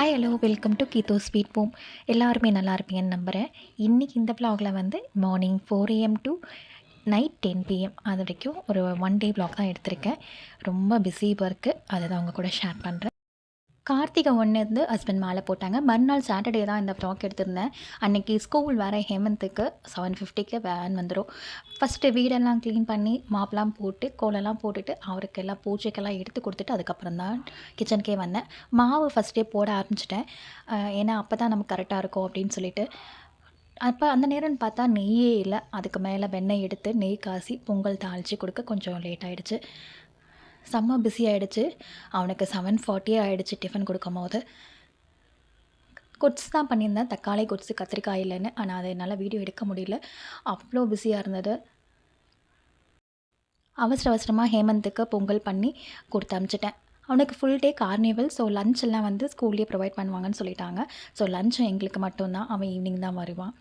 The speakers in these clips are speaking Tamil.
Hi hello welcome to Geetho sweet home. எல்லாருமே நல்லா இருப்பீங்கன்னு நம்புகிறேன். இன்றைக்கி இந்த vlogல வந்து morning 4 AM to night 10 PM அது வரைக்கும் ஒரு ஒன் டே vlog தான் எடுத்திருக்கேன். ரொம்ப பிஸி ஒர்க்கு, அதை தான் அவங்க கூட ஷேர் பண்ணுறேன். கார்த்திகை 1 இருந்து ஹஸ்பண்ட் மாலை போட்டாங்க. மறுநாள் சாட்டர்டே தான் இந்த vlog எடுத்திருந்தேன். அன்றைக்கி ஸ்கூல் வேறு ஹேமந்துக்கு 7:50க்கு வேன் வந்துடும். ஃபஸ்ட்டு வீடெல்லாம் க்ளீன் பண்ணி மாப்லாம் போட்டு கோலம்லாம் போட்டுட்டு அவருக்கு எல்லாம் பூஜைக்கெல்லாம் எடுத்து கொடுத்துட்டு அதுக்கப்புறம் தான் கிச்சனுக்கே வந்தேன். மாவு ஃபஸ்ட்டே போட ஆரம்பிச்சிட்டேன். ஏன்னா அப்போ தான் நமக்கு கரெக்டாக இருக்கும் அப்படின்னு சொல்லிட்டு. அப்போ அந்த நேரம்னு பார்த்தா நெய்யே இல்லை. அதுக்கு மேலே வெண்ணெய் எடுத்து நெய் காசி பொங்கல் தாளித்து கொடுக்க கொஞ்சம் லேட் ஆகிடுச்சு. செம்ம பிஸி ஆகிடுச்சு. அவனுக்கு 7:40 ஆகிடுச்சு டிஃபன் கொடுக்கும்போது. கொட்ஸ் தான் பண்ணியிருந்தேன், தக்காளி கொட்ஸு கத்திரிக்காய் இல்லைன்னு. ஆனால் அதை என்னால் வீடியோ எடுக்க முடியல, அவ்வளோ பிஸியாக இருந்தது. அவசரமாக ஹேமந்துக்கு பொங்கல் பண்ணி கொடுத்து அனுப்பிச்சிட்டேன். அவனுக்கு full day carnival. So lunch எல்லாம் வந்து ஸ்கூல்லேயே ப்ரொவைட் பண்ணுவாங்கன்னு சொல்லிட்டாங்க. ஸோ லஞ்சும் எங்களுக்கு மட்டும்தான், அவன் ஈவினிங் தான் வருவான்.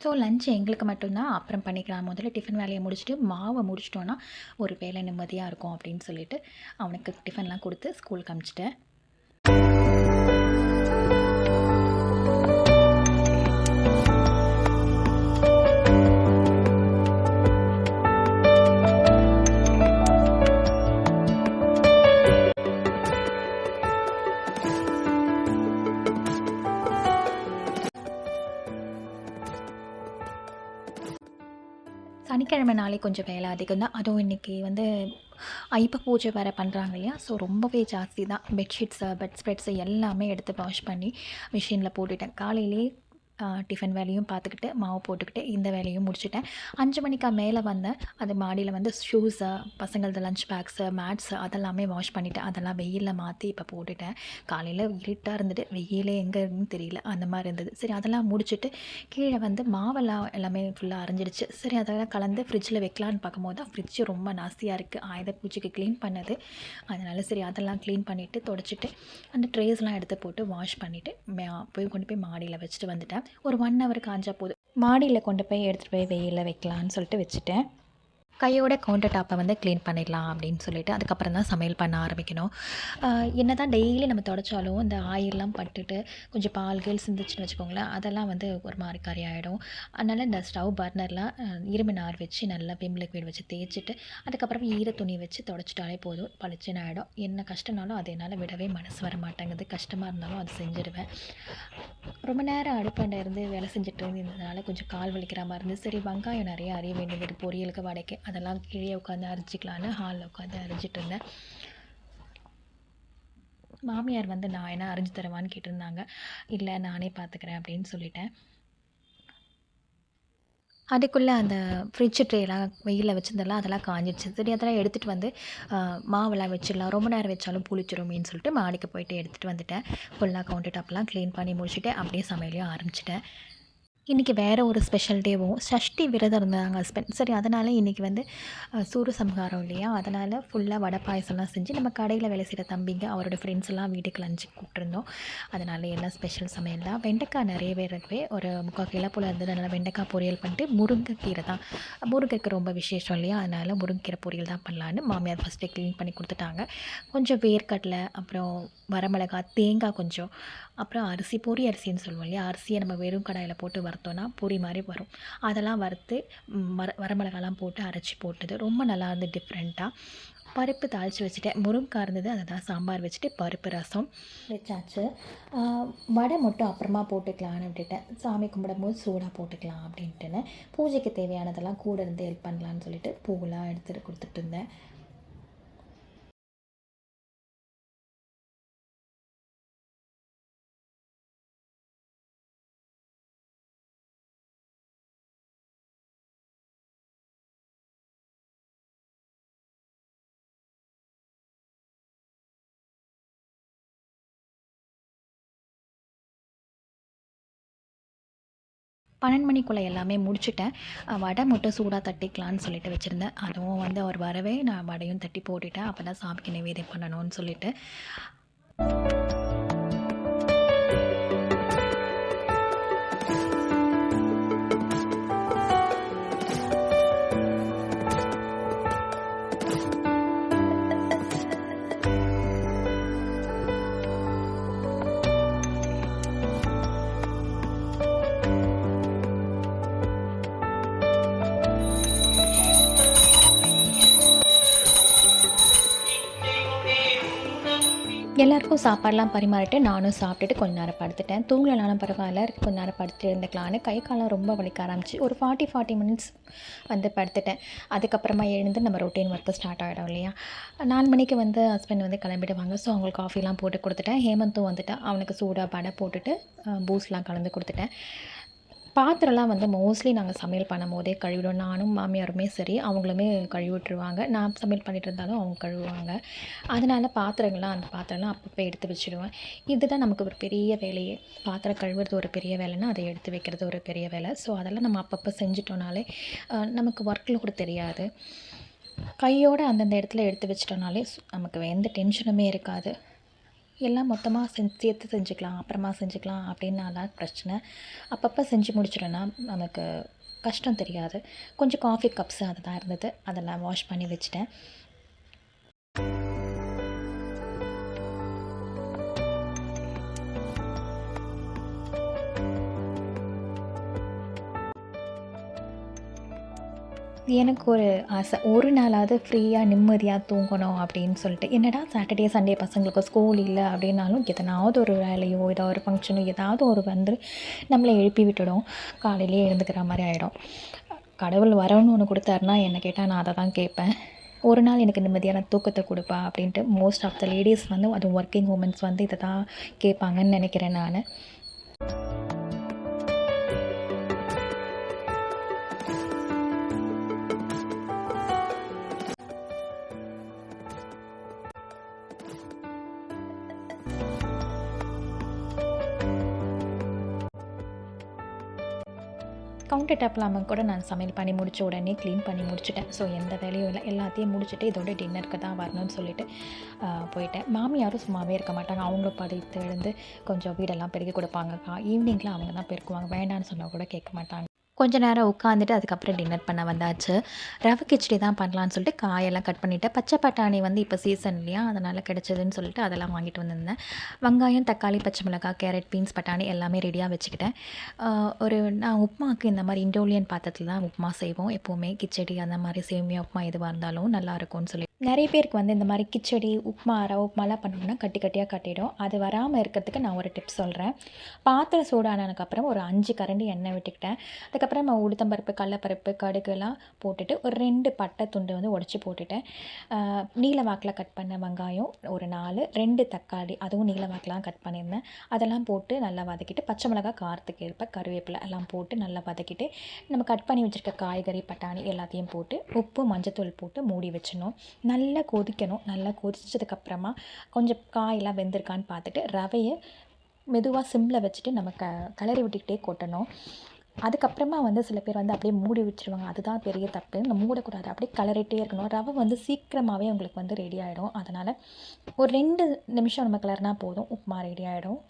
ஸோ லஞ்ச் எங்களுக்கு மட்டும்தான், அப்புறம் பண்ணிக்கலாம். முதல்ல டிஃபன் வேலையை முடிச்சுட்டு மாவை முடிச்சிட்டோன்னா ஒரு வேலை நிம்மதியாக இருக்கும் அப்படின்னு சொல்லிட்டு அவனுக்கு டிஃபன்லாம் கொடுத்து ஸ்கூலுக்கு அனுப்பிச்சிட்டேன். சனிக்கிழமை நாளே கொஞ்சம் வேலை அதிகம் தான். அதுவும் இன்றைக்கி வந்து ஐப்ப பூஜை வேறு பண்ணுறாங்க இல்லையா? ஸோ ரொம்பவே ஜாஸ்தி தான். பெட்ஷீட்ஸு பெட் ஸ்ப்ரெட்ஸு எல்லாமே எடுத்து வாஷ் பண்ணி மிஷினில் போட்டுட்டேன். காலையிலே டிஃபன் வேலையும் பார்த்துக்கிட்டு மாவு போட்டுக்கிட்டு இந்த வேலையும் முடிச்சுட்டேன். 5 மணிக்கா மேலே வந்தேன். அது மாடியில் வந்து ஷூஸு பசங்களது லஞ்ச் பேக்ஸு மேட்ஸு அதெல்லாமே வாஷ் பண்ணிவிட்டேன். அதெல்லாம் வெயிலில் மாற்றி இப்போ போட்டுட்டேன். காலையில் இருட்டாக இருந்துட்டு வெயிலே எங்கே இருக்குன்னு தெரியல, அந்த மாதிரி இருந்தது. சரி அதெல்லாம் முடிச்சுட்டு கீழே வந்து மாவெல்லாம் எல்லாமே ஃபுல்லாக அரைஞ்சிடுச்சு. சரி அதெல்லாம் கலந்து ஃப்ரிட்ஜில் வைக்கலான்னு பார்க்கும்போது தான் ஃப்ரிட்ஜு ரொம்ப நாஸ்தியாக இருக்குது. ஆயுத பூஜைக்கு க்ளீன் பண்ணது, அதனால் சரி அதெல்லாம் க்ளீன் பண்ணிவிட்டு தொடச்சிட்டு அந்த ட்ரேஸ்லாம் எடுத்து போட்டு வாஷ் பண்ணிவிட்டு போய் கொண்டு போய் மாடியில் வச்சுட்டு வந்துட்டேன். ஒரு 1 ஹவர் காஞ்சா போதும். மாடியில் கொண்டு போய் எடுத்துகிட்டு போய் வெயிலில் வைக்கலான்னு சொல்லிட்டு வச்சுட்டேன். கையோட கவுண்டர் டாப்பை வந்து க்ளீன் பண்ணிடலாம் அப்படின்னு சொல்லிட்டு அதுக்கப்புறம் தான் சமையல் பண்ண ஆரம்பிக்கணும். என்ன தான் டெய்லி நம்ம தொடச்சாலும் இந்த ஆயிலெலாம் பட்டுட்டு கொஞ்சம் பால்கள் சிந்துச்சுன்னு வச்சுக்கோங்களேன், அதெல்லாம் வந்து ஒரு மாதிரி கறி ஆகிடும். அதனால் இந்த ஸ்டவ் பர்னரில் இரும்பு நார் வச்சு நல்லா விம் லிக்விட் வச்சு தேய்ச்சிட்டு அதுக்கப்புறம் ஈர துணி வச்சு தொடச்சிட்டாலே போதும், பளிச்சுன்னு ஆகிடும். என்ன கஷ்டம்னாலும் அது என்னால் விடவே மனசு வர மாட்டேங்குது. கஷ்டமாக இருந்தாலும் அது செஞ்சுடுவேன். ரொம்ப நேரம் அடுப்பாண்ட இருந்து வேலை செஞ்சுட்டு இருந்ததுனால கொஞ்சம் கால் வலிக்கிற மாதிரி இருந்து சரி வெங்காயம் நிறைய அறிய வேண்டியது பொரியலுக்கு வடைக்கு, அதெல்லாம் கீழே உட்காந்து அரைச்சிக்கலான்னு ஹாலில் உட்காந்து அரைஞ்சிட்டு இருந்தேன். மாமியார் வந்து நான் என்ன அரைஞ்சி தருவான்னு கேட்டிருந்தாங்க. இல்லை நானே பார்த்துக்கிறேன் அப்படின்னு சொல்லிட்டேன். அதுக்குள்ளே அந்த ஃப்ரிட்ஜ் ட்ரேலாம் வெயிலில் வச்சுருந்தெல்லாம் அதெல்லாம் காஞ்சிடுச்சு. சரி அதெல்லாம் எடுத்துகிட்டு வந்து மாவெல்லாம் வச்சிடலாம், ரொம்ப நேரம் வச்சாலும் புளிச்சிருமேன்னு சொல்லிட்டு மாடிக்கு போயிட்டு எடுத்துகிட்டு வந்துட்டேன். ஃபுல்லாக கவுண்டர் டாப்லாம் க்ளீன் பண்ணி முடிச்சுட்டு அப்படியே சமையலையும் ஆரம்பிச்சிட்டேன். இன்றைக்கி வேறு ஒரு ஸ்பெஷல் டேவும் சஷ்டி விரதம் இருந்தாங்க ஹஸ்பண்ட். சரி அதனால் இன்றைக்கி வந்து சூரசம்ஹாரம் இல்லையா, அதனால் ஃபுல்லாக வடை பாயசம்லாம் செஞ்சு நம்ம கடையில் வேலை செய்கிற தம்பிங்க அவரோட ஃப்ரெண்ட்ஸ் எல்லாம் வீட்டுக்கு லஞ்சுக்கு கூப்பிட்ருந்தோம். அதனால் எல்லாம் ஸ்பெஷல் சமையல் தான். வெண்டைக்காய் நிறையவே இருக்கவே ஒரு 3/4 கிலோ போல் இருந்தது. அதனால் வெண்டைக்காய் பொரியல் பண்ணிட்டு முருங்கைக்கீரை தான், முருங்கைக்கு ரொம்ப விசேஷம் இல்லையா, அதனால் முருங்கைக்கீரை பொரியல் தான் பண்ணலான்னு மாமியார் ஃபஸ்ட்டே க்ளீன் பண்ணி கொடுத்துட்டாங்க. கொஞ்சம் வேர்க்கடலை, அப்புறம் வரமிளகா, தேங்காய் கொஞ்சம், அப்புறம் அரிசி பொரி அரிசின்னு சொல்லுவோம் இல்லையா, அரிசியை நம்ம வெறும் கடாயில் போட்டு வறுத்தோன்னா பொரி மாதிரி வரும். அதெல்லாம் வறுத்து வரமிளகாலாம் போட்டு அரைச்சி போட்டது ரொம்ப நல்லா இருந்து டிஃப்ரெண்ட்டாக. பருப்பு தாளித்து வச்சுட்டேன். முருங்கைக்காய் இருந்தது, அதை தான் சாம்பார் வச்சுட்டு பருப்பு ரசம் வச்சாச்சு. வடை மட்டும் அப்புறமா போட்டுக்கலான்னு விட்டுட்டேன். சாமி கும்பிடும்போது சூடாக போட்டுக்கலாம் அப்படின்ட்டுன்னு பூஜைக்கு தேவையானதெல்லாம் கூட இருந்து ஹெல்ப் பண்ணலான்னு சொல்லிட்டு பூவெல்லாம் எடுத்துகிட்டு கொடுத்துட்டு இருந்தேன். பன்னெண்டு மணிக்குள்ளே எல்லாமே முடிச்சுட்டேன். வடை மட்டும் சூடாக தட்டிக்கலான்னு சொல்லிட்டு வச்சுருந்தேன். அதுவும் வந்து அவர் வரவே நான் வடையும் தட்டி போட்டுட்டேன். அப்போ தான் சாமிக்கு நைவேத்தியம் பண்ணணும்னு சொல்லிட்டு. எல்லாருக்கும் சாப்பாடுலாம் பரிமாறிட்டு நானும் சாப்பிட்டுட்டு கொஞ்ச நேரம் படுத்துட்டேன். தூங்கலனாலும் பரவாயில்ல, கொஞ்ச நேரம் படுத்து இருந்துக்கலான்னு கை கால்லாம் ரொம்ப வலிக்க ஆரம்பிச்சு. ஒரு 40 மினிட்ஸ் வந்து படுத்துட்டேன். அதுக்கப்புறமா எழுந்து நம்ம ரொட்டீன் ஒர்க்கு ஸ்டார்ட் ஆகிடும் இல்லையா? 4 மணிக்கு வந்து ஹஸ்பண்ட் வந்து கிளம்பிடுவாங்க. ஸோ அவங்களுக்கு காஃபிலாம் போட்டு கொடுத்துட்டேன். ஹேமந்தும் வந்துட்டான். அவனுக்கு சூடாக வடை போட்டுட்டு பூஸ்ட்லாம் கலந்து கொடுத்துட்டேன். பாத்திரம்லாம் வந்து மோஸ்ட்லி நாங்கள் சமையல் பண்ணும்போதே கழுவிடுவோம். நானும் மாமியாருமே சரி, அவங்களுமே கழுவி விட்டுருவாங்க. நான் சமையல் பண்ணிட்டு இருந்தாலும் அவங்க கழுவுவாங்க. அதனால அந்த பாத்திரம்லாம் அப்பப்போ எடுத்து வச்சுடுவேன். இதுதான் நமக்கு ஒரு பெரிய வேலையே. பாத்திரம் கழுவுறது ஒரு பெரிய வேலைன்னா, அதை எடுத்து வைக்கிறது ஒரு பெரிய வேலை. ஸோ அதெல்லாம் நம்ம அப்பப்போ செஞ்சுட்டோம்னாலே நமக்கு ஒர்க்கில் கூட தெரியாது. கையோடு அந்தந்த இடத்துல எடுத்து வச்சிட்டோம்னாலே நமக்கு எந்த டென்ஷனுமே இருக்காது. எல்லாம் மொத்தமாக சேர்த்து செஞ்சுக்கலாம், அப்புறமா செஞ்சுக்கலாம் அப்படின்னாலாம் பிரச்சனை. அப்பப்போ செஞ்சு முடிச்சிட்டோன்னா நமக்கு கஷ்டம் தெரியாது. கொஞ்சம் காஃபி கப்ஸு அதுதான் இருந்தது. அதெல்லாம் வாஷ் பண்ணி வச்சுட்டேன். எனக்கு ஒரு ஆசை. ஒரு நாளாவது ஃப்ரீயாக நிம்மதியாக தூங்கணும் அப்படின்னு சொல்லிட்டு. என்னடா சாட்டர்டே, சண்டே பசங்களுக்கு ஸ்கூல் இல்லை அப்படின்னாலும் எதனாவது ஒரு வேலையோ, ஏதோ ஒரு ஃபங்க்ஷனோ ஏதாவது ஒரு வந்து நம்மளை எழுப்பி விட்டுடும். காலையிலேயே எழுந்துக்கிற மாதிரி ஆகிடும். கடவுள் வரவுன்னு ஒன்று கொடுத்தாருன்னா என்ன கேட்டால் நான் அதை தான் கேட்பேன். ஒரு நாள் எனக்கு நிம்மதியான தூக்கத்தை கொடுப்பா அப்படின்ட்டு மோஸ்ட் ஆஃப் த லேடீஸ் வந்து அதுவும் ஒர்க்கிங் உமன்ஸ் வந்து இதை தான் கேட்பாங்கன்னு நினைக்கிறேன் நான். கவுண்டர் டாப் இல்லாமல் கூட நான் சமையல் பண்ணி முடித்த உடனே க்ளீன் பண்ணி முடிச்சுட்டேன். ஸோ எந்த வேலையும் இல்லை, எல்லாத்தையும் முடிச்சுட்டு இதோட டின்னருக்கு தான் வரணும்னு சொல்லிட்டு போயிட்டேன். மாமியாரும் சும்மாவே இருக்க மாட்டாங்க. அவங்களும் படித்து எழுந்து கொஞ்சம் வீடெல்லாம் பெருக்கி கொடுப்பாங்கக்கா. ஈவினிங்கில் அவங்க தான் பெருக்குவாங்க. வேண்டான்னு சொன்னால் கூட கேட்க மாட்டாங்க. கொஞ்ச நேரம் உட்காந்துட்டு அதுக்கப்புறம் டின்னர் பண்ண வந்தாச்சு. ரவை கிச்சடி தான் பண்ணலான்னு சொல்லிட்டு காயெல்லாம் கட் பண்ணிவிட்டேன். பச்சை பட்டாணி வந்து இப்போ சீசன் இல்லையா, அதனால் கிடச்சதுன்னு சொல்லிட்டு அதெல்லாம் வாங்கிட்டு வந்திருந்தேன். வெங்காயம், தக்காளி, பச்சை மிளகாய், கேரட், பீன்ஸ், பட்டாணி எல்லாமே ரெடியாக வச்சுக்கிட்டேன். நான் உப்புமாவுக்கு இந்த மாதிரி இண்டோலியன் பாத்திரத்தில் தான் உப்புமா செய்வோம். எப்போவுமே கிச்சடி அந்த மாதிரி சேமியா உப்புமா எதுவாக இருந்தாலும் நல்லாயிருக்கும்னு சொல்லி நிறைய பேருக்கு வந்து இந்த மாதிரி கிச்சடி, உப்புமா, ரவை உப்புமாலாம் பண்ணோம்னா கட்டி கட்டியாக கட்டிடும். அது வராமல் இருக்கிறதுக்கு நான் ஒரு டிப்ஸ் சொல்கிறேன். பாத்திரம் சூடானதுக்கப்புறம் ஒரு 5 கரண்டி எண்ணெய் விட்டுக்கிட்டேன். அதுக்கப்புறம் நான் உளுத்தம்பருப்பு, கடலப்பருப்பு, கடுகுலாம் போட்டுட்டு ஒரு 2 பட்டை துண்டு வந்து உடச்சி போட்டுட்டேன். நீல வாக்கில் கட் பண்ண வெங்காயம் ஒரு 4, 2 தக்காளி அதுவும் நீல வாக்கில் தான் கட் பண்ணியிருந்தேன். அதெல்லாம் போட்டு நல்லா வதக்கிட்டு, பச்சை மிளகாய் காரத்துக்கு ஏற்ப கருவேப்பிலை எல்லாம் போட்டு நல்லா வதக்கிட்டு, நம்ம கட் பண்ணி வச்சுருக்க காய்கறி, பட்டாணி எல்லாத்தையும் போட்டு உப்பு, மஞ்சத்தூள் போட்டு மூடி வச்சிடணும். நல்லா கொதிக்கணும். நல்லா கொதிச்சதுக்கப்புறமா கொஞ்சம் காயெல்லாம் வெந்திருக்கான்னு பார்த்துட்டு ரவையை மெதுவாக சிம்மில் வச்சுட்டு நம்ம கிளறி விட்டுக்கிட்டே கொட்டணும். அதுக்கப்புறமா வந்து சில பேர் வந்து அப்படியே மூடி வச்சுருவாங்க. அதுதான் பெரிய தப்பு. நம்ம மூடக்கூடாது, அப்படியே கிளறிட்டே இருக்கணும். ரவை வந்து சீக்கிரமாகவே உங்களுக்கு வந்து ரெடி ஆகிடும். அதனால் ஒரு 2 நிமிஷம் நம்ம கிளறினா போதும், உப்புமா ரெடி ஆகிடும்.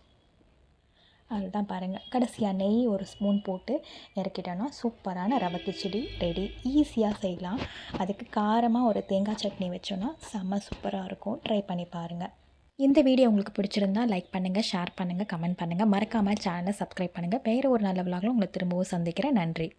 அதுதான் பாருங்கள். கடைசியாக நெய் ஒரு ஸ்பூன் போட்டு இறக்கிட்டோன்னா சூப்பரான ரவை கிச்சடி ரெடி. ஈஸியாக செய்யலாம். அதுக்கு காரமாக ஒரு தேங்காய் சட்னி வச்சோன்னா செம்ம சூப்பராக இருக்கும். ட்ரை பண்ணி பாருங்கள். இந்த வீடியோ உங்களுக்கு பிடிச்சிருந்தா லைக் பண்ணுங்கள், ஷேர் பண்ணுங்கள், கமெண்ட் பண்ணுங்கள். மறக்காமல் சேனலை சப்ஸ்கிரைப் பண்ணுங்கள். வேறு ஒரு நல்ல விலாகில் உங்களை திரும்பவும் சந்திக்கிறேன். நன்றி.